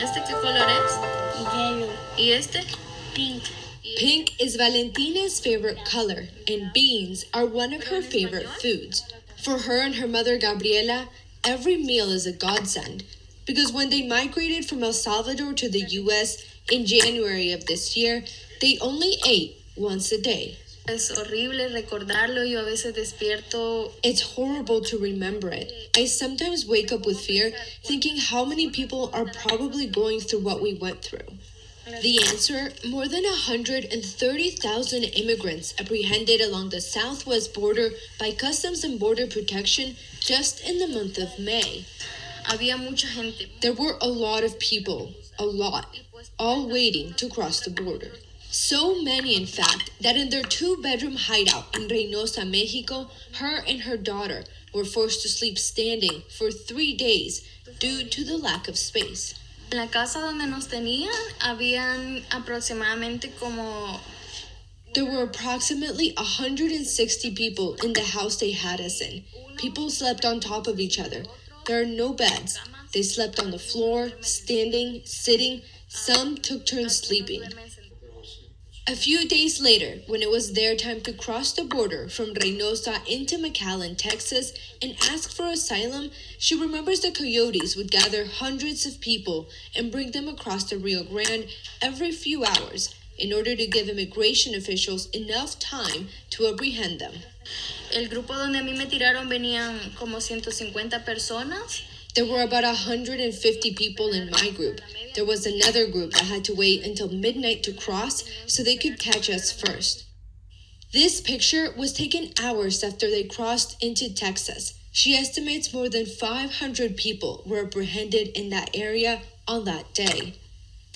¿Este qué color es? Yellow. ¿Y este? Pink. Pink is Valentina's favorite color, and beans are one of her favorite foods. For her and her mother Gabriela, every meal is a godsend, because when they migrated from El Salvador to the U.S. in January of this year, they only ate once a day. Es horrible recordarlo. Yo a veces despierto. It's horrible to remember it. I sometimes wake up with fear, thinking how many people are probably going through what we went through. The answer, more than 130,000 immigrants apprehended along the southwest border by Customs and Border Protection just in the month of May. Había mucha gente. There were a lot of people, all waiting to cross the border. So many, in fact, that in their two-bedroom hideout in Reynosa, Mexico, her and her daughter were forced to sleep standing for 3 days due to the lack of space. En la casa donde nos tenían, habían aproximadamente como. There were approximately 160 people in the house they had us in. People slept on top of each other. There are no beds. They slept on the floor, standing, sitting. Some took turns sleeping. A few days later, when it was their time to cross the border from Reynosa into McAllen, Texas, and ask for asylum, she remembers the coyotes would gather hundreds of people and bring them across the Rio Grande every few hours in order to give immigration officials enough time to apprehend them. El grupo donde a mí me tiraron venían como 150 personas. There were about 150 people in my group. There was another group that had to wait until midnight to cross so they could catch us first. This picture was taken hours after they crossed into Texas. She estimates more than 500 people were apprehended in that area on that day.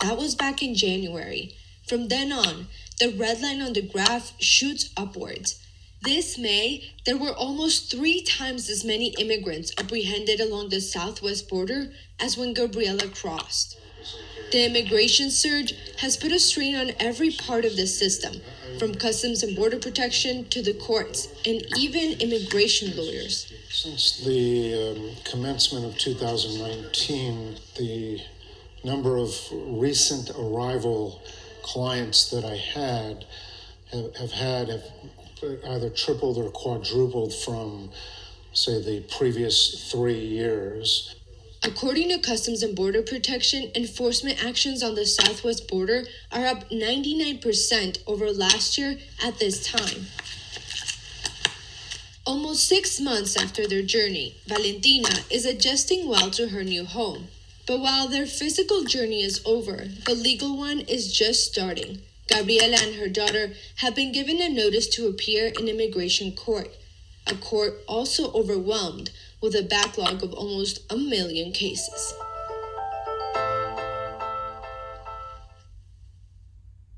That was back in January. From then on, the red line on the graph shoots upwards. This May, there were almost 3 times as many immigrants apprehended along the southwest border as when Gabriela crossed. The immigration surge has put a strain on every part of the system, from Customs and Border Protection to the courts and even immigration lawyers. Since the commencement of 2019, the number of recent arrival clients that I had have either tripled or quadrupled from, say, the previous 3 years. According to Customs and Border Protection, enforcement actions on the southwest border are up 99% over last year at this time. Almost 6 months after their journey, Valentina is adjusting well to her new home. But while their physical journey is over, the legal one is just starting. Gabriela and her daughter have been given a notice to appear in immigration court, a court also overwhelmed with a backlog of almost 1 million cases.